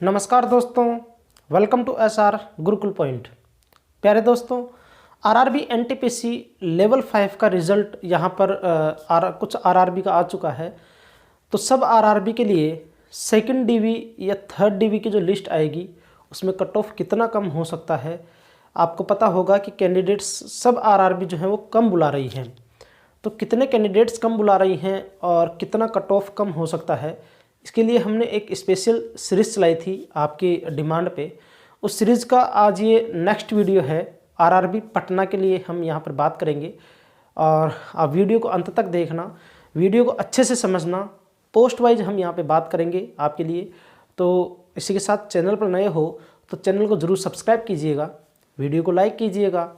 नमस्कार दोस्तों, welcome to S R Gurukul point. प्यारे दोस्तों, आरआरबी एनटीपीसी लेवल 5 का रिज़ल्ट यहाँ पर कुछ आरआरबी का आ चुका है। तो सब आरआरबी के लिए सेकंड डीवी या थर्ड डीवी की जो लिस्ट आएगी उसमें कट ऑफ कितना कम हो सकता है। आपको पता होगा कि कैंडिडेट्स सब आरआरबी जो है वो कम बुला रही हैं। तो कितने कैंडिडेट्स कम बुला रही हैं और कितना कट ऑफ कम हो सकता है, इसके लिए हमने एक स्पेशल सीरीज़ चलाई थी आपकी डिमांड पे। उस सीरीज़ का आज ये नेक्स्ट वीडियो है। आरआरबी पटना के लिए हम यहाँ पर बात करेंगे और आप वीडियो को अंत तक देखना, वीडियो को अच्छे से समझना। पोस्ट वाइज हम यहाँ पे बात करेंगे आपके लिए। तो इसी के साथ चैनल पर नए हो तो चैनल को ज़रूर सब्सक्राइब कीजिएगा, वीडियो को लाइक कीजिएगा।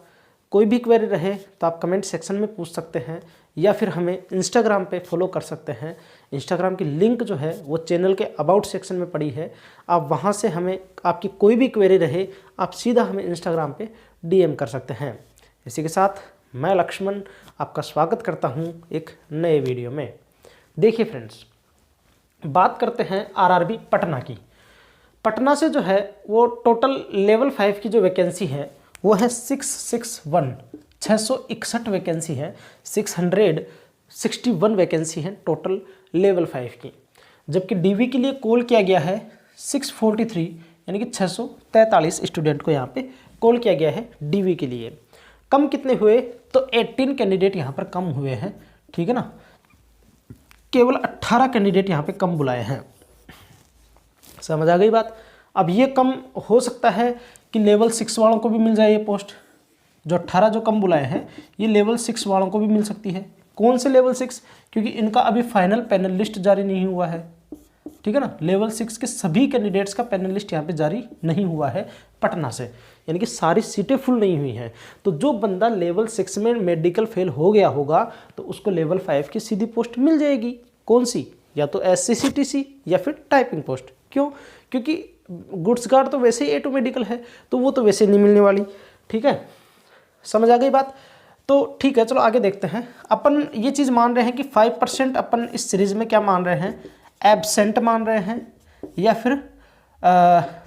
कोई भी क्वेरी रहे तो आप कमेंट सेक्शन में पूछ सकते हैं या फिर हमें इंस्टाग्राम पे फॉलो कर सकते हैं। इंस्टाग्राम की लिंक जो है वो चैनल के अबाउट सेक्शन में पड़ी है। आप वहाँ से हमें आपकी कोई भी क्वेरी रहे आप सीधा हमें इंस्टाग्राम पे डीएम कर सकते हैं। इसी के साथ मैं लक्ष्मण आपका स्वागत करता हूँ एक नए वीडियो में। देखिए फ्रेंड्स, बात करते हैं आरआरबी पटना की। पटना से जो है वो टोटल लेवल 5 की जो वैकेंसी है वो है 661 वैकेंसी है। 661 वैकेंसी है टोटल लेवल 5 की। जबकि डीवी के लिए कॉल किया गया है 643 यानी कि 643 स्टूडेंट को यहाँ पे कॉल किया गया है डीवी के लिए। कम कितने हुए तो 18 कैंडिडेट यहाँ पर कम हुए हैं, ठीक है ना। केवल 18 कैंडिडेट यहाँ पे कम बुलाए हैं। समझ आ गई बात। अब ये कम हो सकता है कि लेवल 6 वालों को भी मिल जाए ये पोस्ट। जो 18 जो कम बुलाए हैं ये लेवल 6 वालों को भी मिल सकती है। कौन से लेवल 6? क्योंकि इनका अभी फाइनल पैनल लिस्ट जारी नहीं हुआ है, ठीक है ना। लेवल 6 के सभी कैंडिडेट्स का पैनल लिस्ट यहाँ पे जारी नहीं हुआ है पटना से, यानी कि सारी सीटें फुल नहीं हुई हैं। तो जो बंदा लेवल 6 में मेडिकल फेल हो गया होगा तो उसको लेवल 5 की सीधी पोस्ट मिल जाएगी। कौन सी? या तो SCCTC या फिर टाइपिंग पोस्ट। क्यों? क्योंकि गुड्स गार्ड तो वैसे ही A2 मेडिकल है, तो वो तो वैसे नहीं मिलने वाली, ठीक है। समझ आ गई बात। तो ठीक है, चलो आगे देखते हैं। अपन ये चीज़ मान रहे हैं कि 5% अपन इस सीरीज़ में क्या मान रहे हैं, एब्सेंट मान रहे हैं या फिर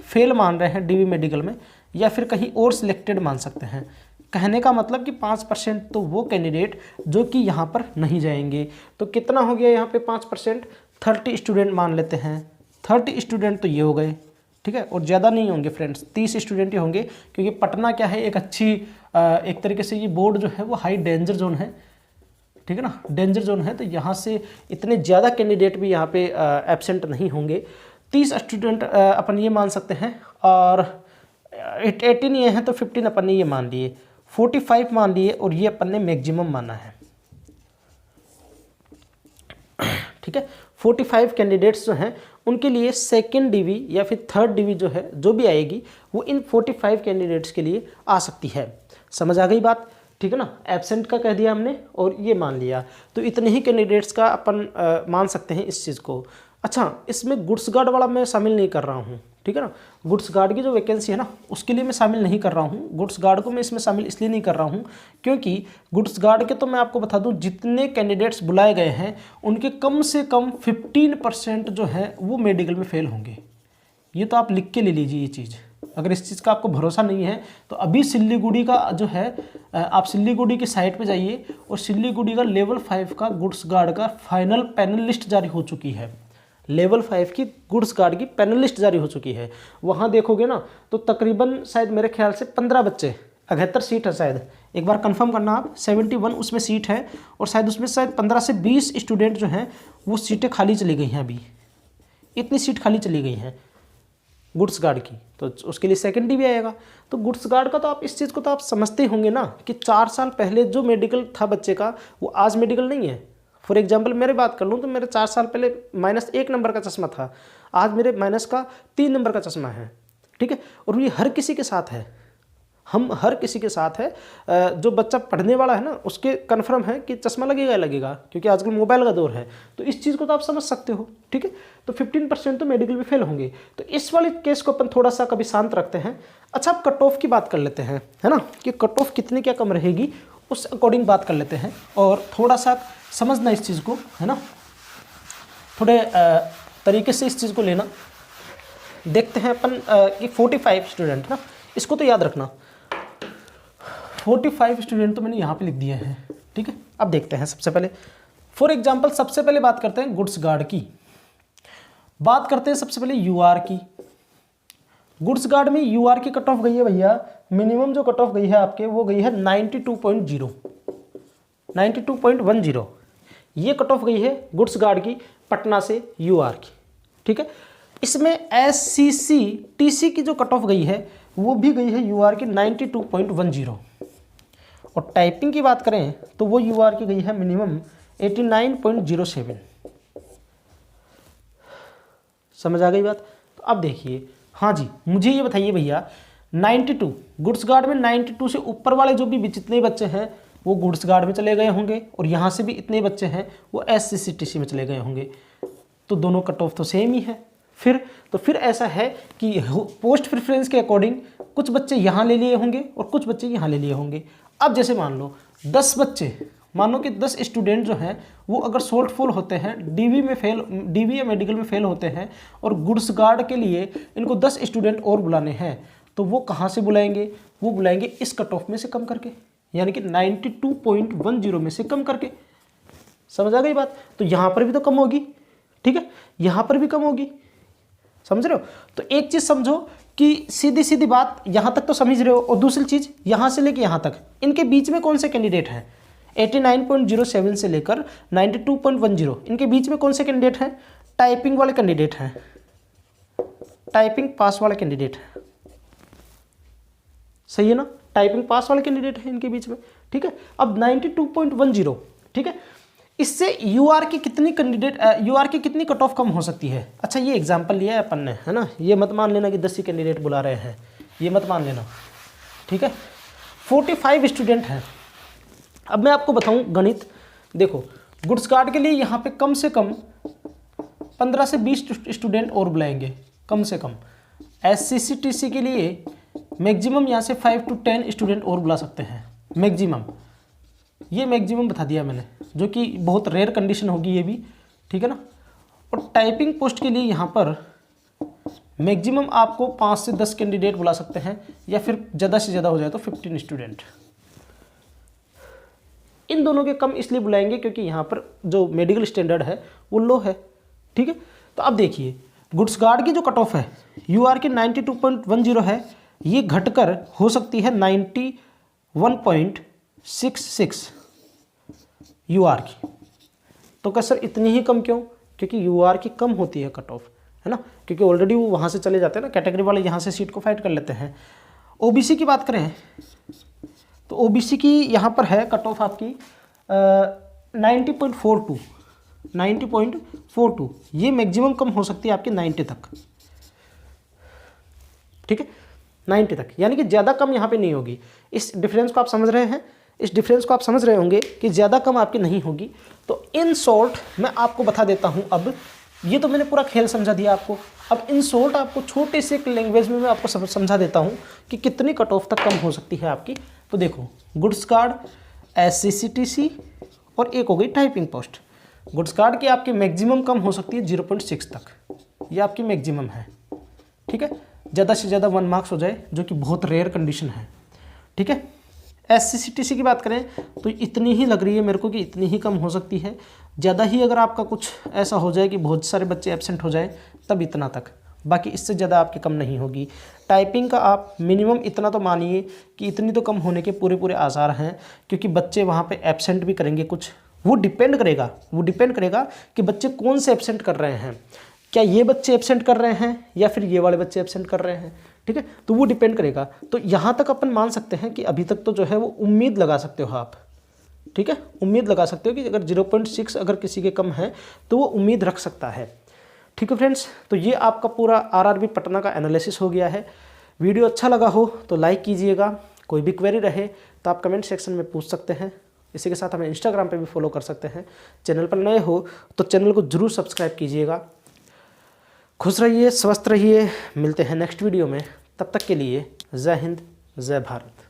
फेल मान रहे हैं डीवी मेडिकल में, या फिर कहीं और सिलेक्टेड मान सकते हैं। कहने का मतलब कि 5% तो वो कैंडिडेट जो कि यहाँ पर नहीं जाएंगे। तो कितना हो गया यहाँ पे 5%? 30 स्टूडेंट मान लेते हैं। 30 स्टूडेंट तो ये हो गए, ठीक है। और ज़्यादा नहीं होंगे फ्रेंड्स, 30 स्टूडेंट ही होंगे, क्योंकि पटना क्या है, एक अच्छी एक तरीके से ये बोर्ड जो है वो हाई डेंजर जोन है, ठीक है ना। डेंजर जोन है, तो यहाँ से इतने ज़्यादा कैंडिडेट भी यहाँ पे एब्सेंट नहीं होंगे। 30 स्टूडेंट अपन ये मान सकते हैं, और 18 ये हैं तो 15 अपन ने ये मान लिए, 45 मान लिए, और ये अपन ने मैक्सिमम माना है, ठीक है। 45 कैंडिडेट्स जो हैं उनके लिए सेकेंड डीवी या फिर थर्ड डीवी जो है जो भी आएगी वो इन 45 कैंडिडेट्स के लिए आ सकती है। समझ आ गई बात, ठीक है ना। एब्सेंट का कह दिया हमने और ये मान लिया, तो इतने ही कैंडिडेट्स का अपन मान सकते हैं इस चीज़ को। अच्छा, इसमें गुड्स गार्ड वाला मैं शामिल नहीं कर रहा हूँ, ठीक है ना। गुड्स गार्ड की जो वैकेंसी है ना उसके लिए मैं शामिल नहीं कर रहा हूँ। गुड्स गार्ड को मैं इसमें शामिल इसलिए नहीं कर रहा हूँ क्योंकि गुड्स गार्ड के तो मैं आपको बता दूँ जितने कैंडिडेट्स बुलाए गए हैं उनके कम से कम 15% जो है वो मेडिकल में फेल होंगे। ये तो आप लिख के ले लीजिए ये चीज़। अगर इस चीज़ का आपको भरोसा नहीं है तो अभी सिल्लीगुड़ी का जो है, आप सिल्लीगुड़ी की साइट पे जाइए और सिल्लीगुड़ी का लेवल 5 का गुड्स गार्ड का फाइनल पैनल लिस्ट जारी हो चुकी है। लेवल 5 की गुड्स गार्ड की पैनल लिस्ट जारी हो चुकी है। वहाँ देखोगे ना तो तकरीबन शायद मेरे ख्याल से 15 बच्चे, 78 सीट है शायद, एक बार कंफर्म करना आप, 71 उसमें सीट है, और शायद उसमें शायद 15 से 20 स्टूडेंट जो हैं वो सीटें खाली चली गई हैं। अभी इतनी सीट खाली चली गई हैं गुड्स गार्ड की, तो उसके लिए सेकेंड डी भी आएगा। तो गुड्स गार्ड का तो आप इस चीज़ को तो आप समझते ही होंगे ना कि 4 साल पहले जो मेडिकल था बच्चे का वो आज मेडिकल नहीं है। फॉर एग्जांपल मेरे बात कर लूँ तो मेरे 4 साल पहले -1 नंबर का चश्मा था, आज मेरे माइनस का 3 नंबर का चश्मा है, ठीक है। और ये हर किसी के साथ है, हम हर किसी के साथ है। जो बच्चा पढ़ने वाला है ना उसके कन्फर्म है कि चश्मा लगेगा लगेगा, क्योंकि आजकल मोबाइल का दौर है। तो इस चीज़ को तो आप समझ सकते हो, ठीक है। तो 15% तो मेडिकल में फेल होंगे। तो इस वाले केस को अपन थोड़ा सा कभी शांत रखते हैं। अच्छा, अब कट ऑफ की बात कर लेते हैं, है ना, कि कट ऑफ कितनी क्या कम रहेगी उस अकॉर्डिंग बात कर लेते हैं, और थोड़ा सा समझना इस चीज़ को, है ना, थोड़े तरीके से इस चीज़ को लेना। देखते हैं अपन कि 45 स्टूडेंट ना, इसको तो याद रखना 45 स्टूडेंट तो मैंने यहाँ पे लिख दिए हैं, ठीक है। अब देखते हैं सबसे पहले फॉर एग्जांपल सबसे पहले बात करते हैं गुड्स गार्ड की, बात करते हैं सबसे पहले यूआर की। गुड्स गार्ड में यूआर की कट ऑफ गई है भैया, मिनिमम जो कट ऑफ गई है आपके वो गई है 92.10 ये कट ऑफ गई है गुड्स गार्ड की पटना से यूआर की, ठीक है। इसमें एससीसी टीसी की जो कट ऑफ गई है वो भी गई है यूआर की 92.10 और टाइपिंग की बात करें तो वो यूआर की गई है मिनिमम 89.07। समझ आ गई बात। तो अब देखिए, हाँ जी मुझे ये बताइए भैया 92 गुड्स गार्ड में 92 से ऊपर वाले जो भी जितने बच्चे हैं वो गुड्स गार्ड में चले गए होंगे और यहाँ से भी इतने बच्चे हैं वो एससीसीटीसी में चले गए होंगे, तो दोनों कट ऑफ तो सेम ही है। फिर ऐसा है कि पोस्ट प्रेफरेंस के अकॉर्डिंग कुछ बच्चे यहाँ ले लिए होंगे और कुछ बच्चे यहाँ ले लिए होंगे। अब जैसे मान लो 10 बच्चे, मानो कि 10 स्टूडेंट जो हैं वो अगर शॉर्ट फॉल होते हैं, डीवी या मेडिकल में फेल होते हैं और गुड्स गार्ड के लिए इनको 10 स्टूडेंट और बुलाने हैं, तो वो कहाँ से बुलाएंगे? वो बुलाएंगे इस कट ऑफ में से कम करके, यानी कि 92.10 में से कम करके। समझ आ गई बात। तो यहाँ पर भी तो कम होगी, ठीक है, यहाँ पर भी कम होगी, समझ रहे हो। तो एक चीज़ समझो कि सीधी सीधी बात यहाँ तक तो समझ रहे हो, और दूसरी चीज़ यहाँ से लेके यहाँ तक इनके बीच में कौन से कैंडिडेट हैं? 89.07 से लेकर 92.10 इनके बीच में कौन से कैंडिडेट हैं? टाइपिंग वाले कैंडिडेट हैं, टाइपिंग पास वाले कैंडिडेट हैं, सही है ना, टाइपिंग पास वाले कैंडिडेट हैं इनके बीच में, ठीक है। अब 92.10, ठीक है, इससे यूआर की कितनी कट ऑफ कम हो सकती है? अच्छा ये एग्जांपल लिया है अपन ने, है ना, ये मत मान लेना कि 10 ही कैंडिडेट बुला रहे हैं, ये मत मान लेना, ठीक है। 45 स्टूडेंट हैं। अब मैं आपको बताऊं गणित, देखो गुड्स गार्ड के लिए यहाँ पे कम से कम 15 से 20 स्टूडेंट और बुलाएंगे कम से कम। एससीसीटीसी के लिए मैक्सिमम यहाँ से 5 to 10 स्टूडेंट और बुला सकते हैं मैक्सिमम, ये मैक्सिमम बता दिया मैंने, जो कि बहुत रेयर कंडीशन होगी ये भी, ठीक है ना। और टाइपिंग पोस्ट के लिए यहाँ पर मैक्सिमम आपको 5 से 10 कैंडिडेट बुला सकते हैं, या फिर ज़्यादा से ज़्यादा हो जाए तो 15 स्टूडेंट। इन दोनों के कम इसलिए बुलाएंगे क्योंकि यहाँ पर जो मेडिकल स्टैंडर्ड है वो लो है, ठीक है। तो अब देखिए गुड्स गार्ड की जो कट ऑफ है यूआर की 92.10 है, ये घटकर हो सकती है 91.66 यूआर की। तो क्या सर इतनी ही कम क्यों? क्योंकि यूआर की कम होती है कट ऑफ, है ना, क्योंकि ऑलरेडी वो वहाँ से चले जाते हैं ना, कैटेगरी वाले यहाँ से सीट को फाइट कर लेते हैं। ओबीसी की बात करें तो ओबीसी की यहाँ पर है कट ऑफ आपकी 90.42, ये मैक्सिमम कम हो सकती है आपकी 90 तक, ठीक है, 90 तक, यानी कि ज़्यादा कम यहाँ पे नहीं होगी। इस डिफरेंस को आप समझ रहे हैं, इस डिफरेंस को आप समझ रहे होंगे कि ज़्यादा कम आपकी नहीं होगी। तो इन शॉर्ट मैं आपको बता देता हूँ, अब ये तो मैंने पूरा खेल समझा दिया आपको, अब इन शॉर्ट आपको छोटे से एक लैंग्वेज में मैं आपको समझा देता हूँ कि कितनी कट ऑफ तक कम हो सकती है आपकी। तो देखो गुड्स गार्ड, एससीसीटीसी और एक हो गई टाइपिंग पोस्ट। गुड्स गार्ड की आपकी मैक्सिमम कम हो सकती है 0.6 तक, ये आपकी मैक्सिमम है, ठीक है, ज़्यादा से ज़्यादा 1 मार्क्स हो जाए, जो कि बहुत रेयर कंडीशन है, ठीक है। एससीसीटीसी की बात करें तो इतनी ही लग रही है मेरे को कि इतनी ही कम हो सकती है, ज़्यादा ही अगर आपका कुछ ऐसा हो जाए कि बहुत सारे बच्चे एब्सेंट हो जाए तब इतना तक, बाकी इससे ज़्यादा आपकी कम नहीं होगी। टाइपिंग का आप मिनिमम इतना तो मानिए कि इतनी तो कम होने के पूरे आसार हैं, क्योंकि बच्चे वहाँ पे एब्सेंट भी करेंगे कुछ, वो डिपेंड करेगा कि बच्चे कौन से एब्सेंट कर रहे हैं, क्या ये बच्चे एब्सेंट कर रहे हैं या फिर ये वाले बच्चे एब्सेंट कर रहे हैं, ठीक है, तो वो डिपेंड करेगा। तो यहाँ तक अपन मान सकते हैं कि अभी तक तो जो है वो उम्मीद लगा सकते हो आप, ठीक है, उम्मीद लगा सकते हो कि अगर 0.6 अगर किसी के कम है तो वो उम्मीद रख सकता है, ठीक है फ्रेंड्स। तो ये आपका पूरा आरआरबी पटना का एनालिसिस हो गया है। वीडियो अच्छा लगा हो तो लाइक कीजिएगा, कोई भी क्वेरी रहे तो आप कमेंट सेक्शन में पूछ सकते हैं। इसी के साथ हमें इंस्टाग्राम पे भी फॉलो कर सकते हैं। चैनल पर नए हो तो चैनल को जरूर सब्सक्राइब कीजिएगा। खुश रहिए, स्वस्थ रहिए, मिलते हैं नेक्स्ट वीडियो में, तब तक के लिए जय हिंद, जय भारत।